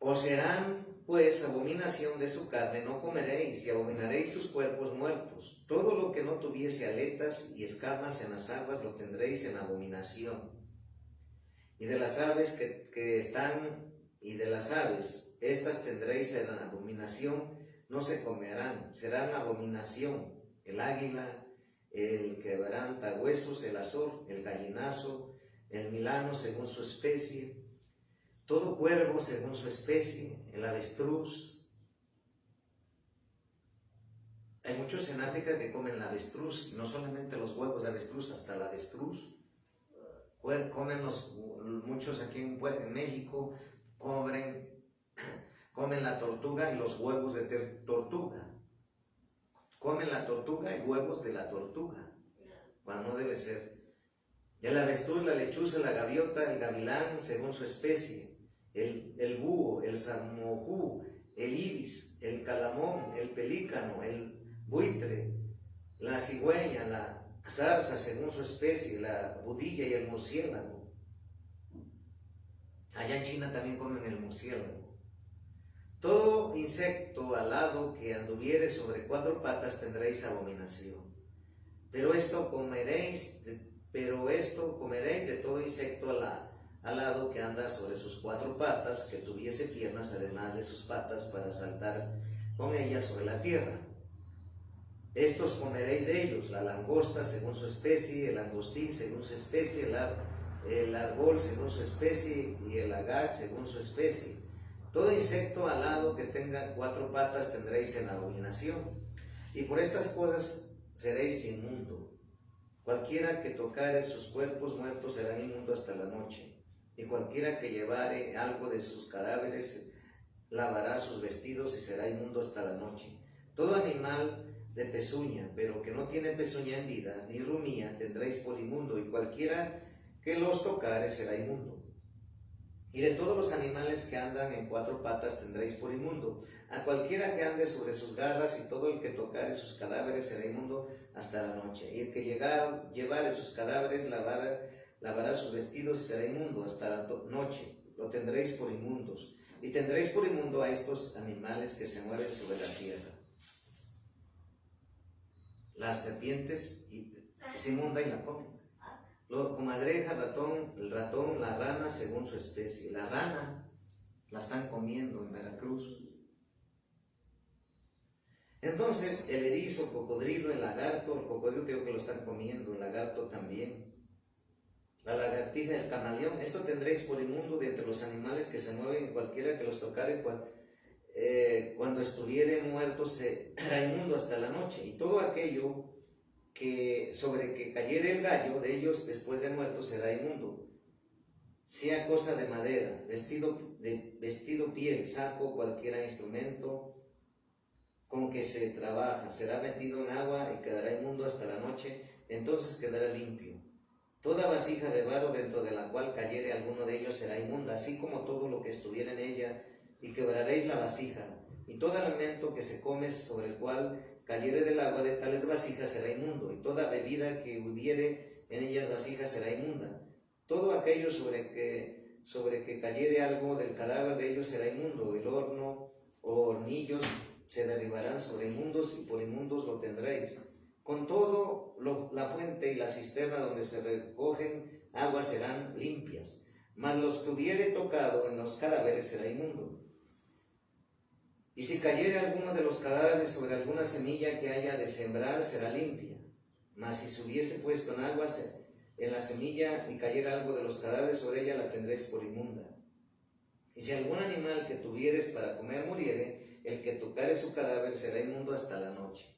Speaker 1: Os serán pues abominación de su carne, no comeréis, y abominaréis sus cuerpos muertos. Todo lo que no tuviese aletas y escamas en las aguas lo tendréis en abominación. Y de las aves que están, y de las aves, estas tendréis en abominación, no se comerán, serán abominación. El águila, el quebrantahuesos, el azor, el gallinazo, el milano según su especie, todo cuervo según su especie, el avestruz. Hay muchos en África que comen la avestruz, y no solamente los huevos de avestruz, hasta la avestruz. Comen muchos aquí en México, comen la tortuga y los huevos de tortuga. Comen la tortuga y huevos de la tortuga, cuando no debe ser. Y el avestruz, la lechuza, la gaviota, el gavilán, según su especie, el búho, el salmojú, el ibis, el calamón, el pelícano, el buitre, la cigüeña, la zarza, según su especie, la budilla y el murciélago. Allá en China también comen el murciélago. Todo insecto alado que anduviere sobre 4 patas tendréis abominación. Pero esto comeréis de todo insecto alado que anda sobre sus 4 patas, que tuviese piernas además de sus patas para saltar con ellas sobre la tierra. Estos comeréis de ellos: la langosta según su especie, el langostín según su especie, el árbol según su especie y el lagar según su especie. Todo insecto alado que tenga 4 patas tendréis en abominación, y por estas cosas seréis inmundo. Cualquiera que tocare sus cuerpos muertos será inmundo hasta la noche, y cualquiera que llevare algo de sus cadáveres lavará sus vestidos y será inmundo hasta la noche. Todo animal de pezuña, pero que no tiene pezuña hendida, ni rumía, tendréis por inmundo, y cualquiera que los tocare será inmundo. Y de todos los animales que andan en 4 patas tendréis por inmundo. A cualquiera que ande sobre sus garras, y todo el que tocare sus cadáveres será inmundo hasta la noche. Y el que llevare sus cadáveres lavará sus vestidos y será inmundo hasta la noche. Lo tendréis por inmundos. Y tendréis por inmundo a estos animales que se mueven sobre la tierra. Las serpientes es inmunda y la comen. Comadreja, el ratón, la rana según su especie. La rana la están comiendo en Veracruz. Entonces el erizo, cocodrilo, el lagarto, el cocodrilo creo que lo están comiendo, el lagarto también. La lagartija, el camaleón, esto tendréis por inmundo de entre los animales que se mueven, cualquiera que los tocare cuando estuvieren muertos será inmundo hasta la noche. Y todo aquello sobre que cayere el gallo de ellos después de muertos será inmundo, sea cosa de madera, vestido piel, saco, cualquiera instrumento con que se trabaja, será metido en agua y quedará inmundo hasta la noche, entonces quedará limpio. Toda vasija de barro dentro de la cual cayere alguno de ellos será inmunda, así como todo lo que estuviera en ella, y quebraréis la vasija. Y todo alimento que se come sobre el cual cayere del agua de tales vasijas será inmundo, y toda bebida que hubiere en ellas vasijas será inmunda. Todo aquello sobre que cayere algo del cadáver de ellos será inmundo. El horno o hornillos se derribarán sobre inmundos, y por inmundos lo tendréis. Con todo, la fuente y la cisterna donde se recogen aguas serán limpias, mas los que hubiere tocado en los cadáveres será inmundo. Y si cayere alguno de los cadáveres sobre alguna semilla que haya de sembrar, será limpia. Mas si se hubiese puesto en aguas en la semilla y cayera algo de los cadáveres sobre ella, la tendréis por inmunda. Y si algún animal que tuvieres para comer muriere, el que tocare su cadáver será inmundo hasta la noche.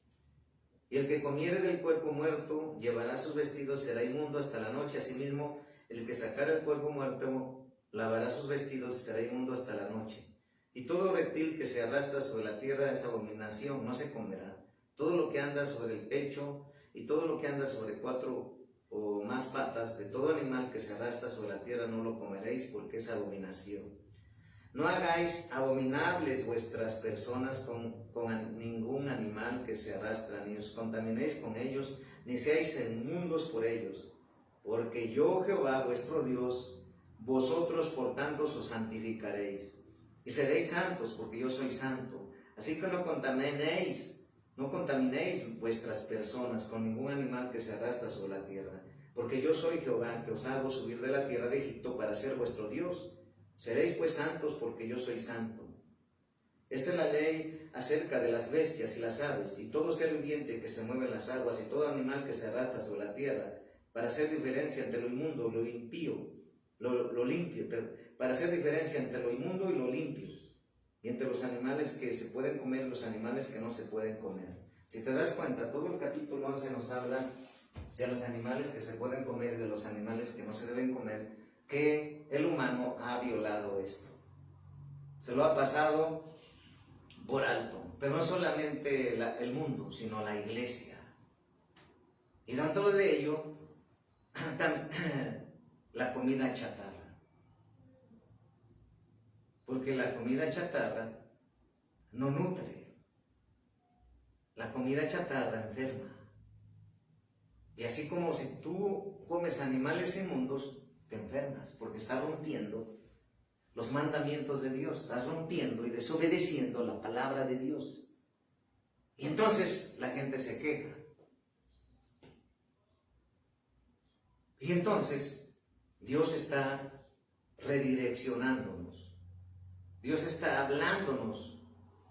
Speaker 1: Y el que comiere del cuerpo muerto llevará sus vestidos, será inmundo hasta la noche. Asimismo, el que sacare el cuerpo muerto lavará sus vestidos y será inmundo hasta la noche. Y todo reptil que se arrastra sobre la tierra es abominación, no se comerá. Todo lo que anda sobre el pecho y todo lo que anda sobre 4 o más patas, de todo animal que se arrastra sobre la tierra no lo comeréis, porque es abominación. No hagáis abominables vuestras personas con ningún animal que se arrastra, ni os contaminéis con ellos, ni seáis inmundos por ellos. Porque yo, Jehová, vuestro Dios, vosotros por tanto os santificaréis. y seréis santos, porque yo soy santo. Así que no contaminéis vuestras personas con ningún animal que se arrastra sobre la tierra, porque yo soy Jehová, que os hago subir de la tierra de Egipto para ser vuestro Dios. Seréis pues santos, porque yo soy santo. Esta es la ley acerca de las bestias y las aves, y todo ser viviente que se mueve en las aguas, y todo animal que se arrastra sobre la tierra, para hacer diferencia entre lo inmundo y lo limpio, para hacer diferencia entre lo inmundo y lo limpio, y entre los animales que se pueden comer y los animales que no se pueden comer. Si te das cuenta, todo el capítulo 11 nos habla de los animales que se pueden comer y de los animales que no se deben comer, que el humano ha violado esto. Se lo ha pasado por alto, pero no solamente el mundo, sino la iglesia. Y dentro de ello, la comida chatarra. Porque la comida chatarra no nutre. La comida chatarra enferma. Y así como si tú comes animales inmundos, te enfermas, porque estás rompiendo los mandamientos de Dios, estás rompiendo y desobedeciendo la palabra de Dios. Y entonces la gente se queja. Y entonces Dios está redireccionándonos. Dios está hablándonos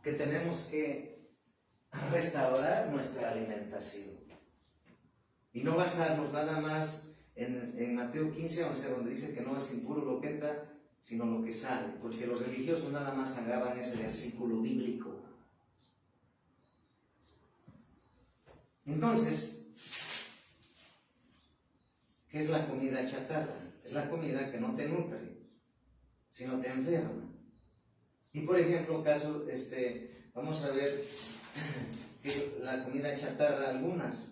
Speaker 1: que tenemos que restaurar nuestra alimentación. Y no basarnos nada más en Mateo 15, 11, donde dice que no es impuro lo que entra, sino lo que sale, porque los religiosos nada más agarran ese versículo bíblico. Entonces, ¿qué es la comida chatarra? Es la comida que no te nutre, sino te enferma. Y por ejemplo, vamos a ver que es la comida chatarra, algunas.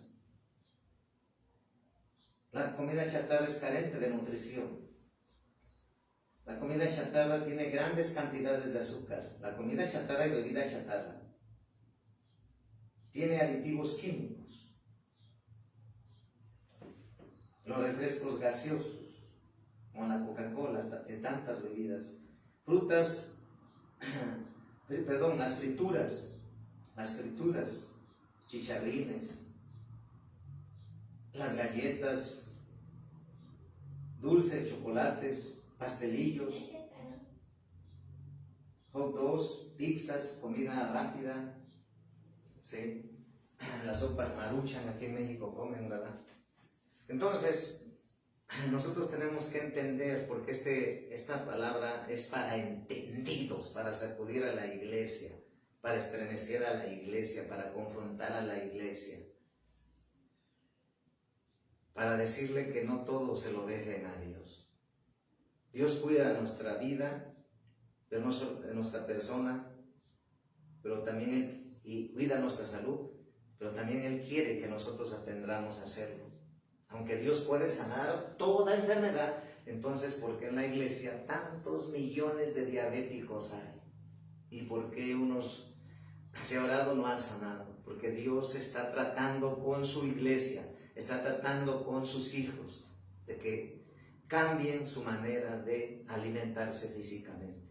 Speaker 1: La comida chatarra es carente de nutrición. La comida chatarra tiene grandes cantidades de azúcar. La comida chatarra y bebida chatarra tiene aditivos químicos. Los refrescos gaseosos, como la Coca-Cola, de tantas bebidas. Las frituras, chicharrines, las galletas, dulces, chocolates, pastelillos, hot dogs, pizzas, comida rápida, ¿sí? Las sopas Maruchan, aquí en México comen, ¿verdad? Entonces, nosotros tenemos que entender, porque esta palabra es para entendidos, para sacudir a la iglesia, para estremecer a la iglesia, para confrontar a la iglesia, para decirle que no todo se lo dejen a Dios. Dios cuida nuestra vida, de nuestra persona, pero también y cuida nuestra salud, pero también Él quiere que nosotros aprendamos a hacerlo. Aunque Dios puede sanar toda enfermedad, entonces ¿por qué en la iglesia tantos millones de diabéticos hay? ¿Y por qué unos se ha orado no han sanado? Porque Dios está tratando con su iglesia, está tratando con sus hijos, de que cambien su manera de alimentarse físicamente.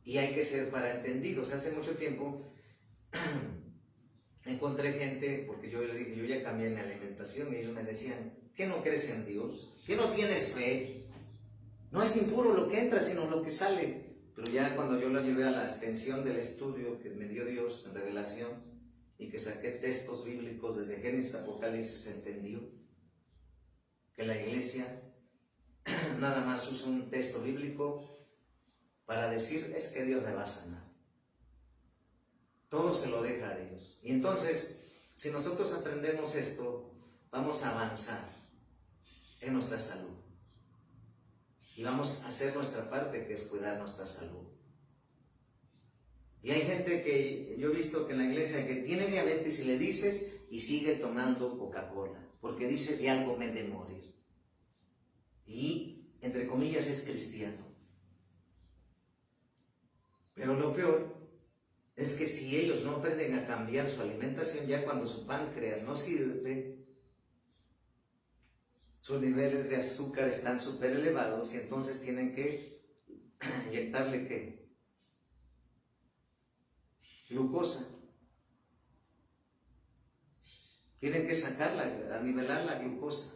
Speaker 1: Y hay que ser para entendidos. Hace mucho tiempo encontré gente, porque yo les dije, yo ya cambié mi alimentación, y ellos me decían, ¿qué no crees en Dios? ¿Qué no tienes fe? No es impuro lo que entra, sino lo que sale. Pero ya cuando yo lo llevé a la extensión del estudio que me dio Dios en revelación, y que saqué textos bíblicos desde Génesis a Apocalipsis, se entendió que la iglesia nada más usa un texto bíblico para decir, es que Dios me va a sanar. Todo se lo deja a Dios. Y entonces, si nosotros aprendemos esto, vamos a avanzar en nuestra salud. Y vamos a hacer nuestra parte, que es cuidar nuestra salud. Y hay gente que yo he visto que en la iglesia que tiene diabetes y le dices y sigue tomando Coca-Cola, porque dice que algo me de morir. Y, entre comillas, es cristiano. Pero lo peor es que si ellos no aprenden a cambiar su alimentación, ya cuando su páncreas no sirve, sus niveles de azúcar están súper elevados y entonces tienen que inyectarle ¿qué? Glucosa. Tienen que sacarla, a nivelar la glucosa.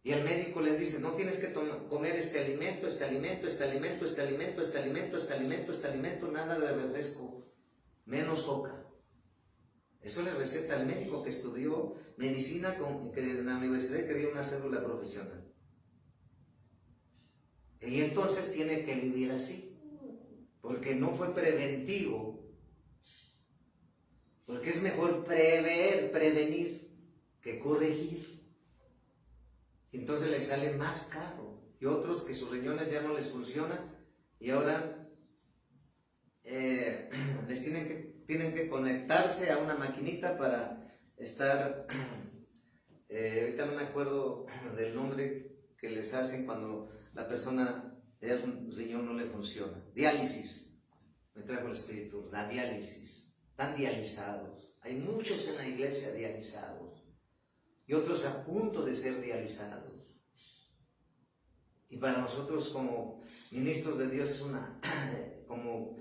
Speaker 1: Y el médico les dice, no tienes que comer este alimento, este alimento, este alimento, este alimento, este alimento, este alimento, este alimento, nada de refresco, menos coca. Eso le receta al médico que estudió medicina en la universidad, que dio una cédula profesional. Y entonces tiene que vivir así, porque no fue preventivo, porque es mejor prevenir, que corregir. Entonces les sale más caro. Y otros que sus riñones ya no les funcionan y ahora les tienen que conectarse a una maquinita para estar, ahorita no me acuerdo del nombre que les hacen cuando la persona, ya un riñón no le funciona. Diálisis, me trajo el espíritu, la diálisis. Están dializados. Hay muchos en la iglesia dializados y otros a punto de ser dializados. Y para nosotros como ministros de Dios es como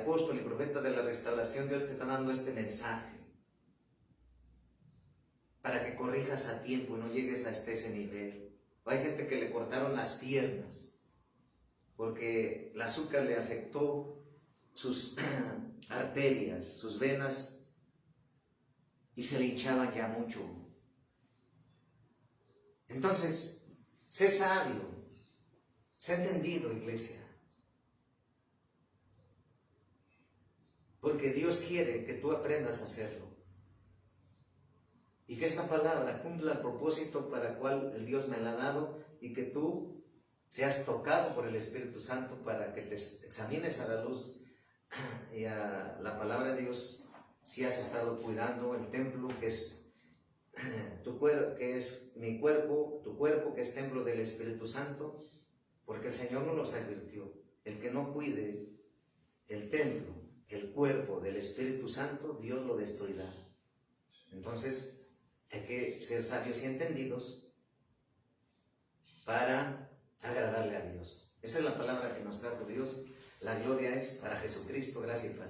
Speaker 1: apóstol y profeta de la restauración, Dios te está dando este mensaje para que corrijas a tiempo y no llegues hasta ese nivel. Hay gente que le cortaron las piernas porque el azúcar le afectó sus arterias, sus venas y se le hinchaban ya mucho. Entonces, sé sabio, sé entendido, iglesia. Porque Dios quiere que tú aprendas a hacerlo. Y que esta palabra cumpla el propósito para el cual el Dios me la ha dado y que tú seas tocado por el Espíritu Santo para que te examines a la luz y a la palabra de Dios si has estado cuidando el templo que es tu cuerpo, que es mi cuerpo, tu cuerpo que es templo del Espíritu Santo, porque el Señor nos los advirtió. El que no cuide el templo, el cuerpo del Espíritu Santo, Dios lo destruirá. Entonces hay que ser sabios y entendidos para agradarle a Dios. Esa es la palabra que nos trajo Dios. La gloria es para Jesucristo. Gracias y paz.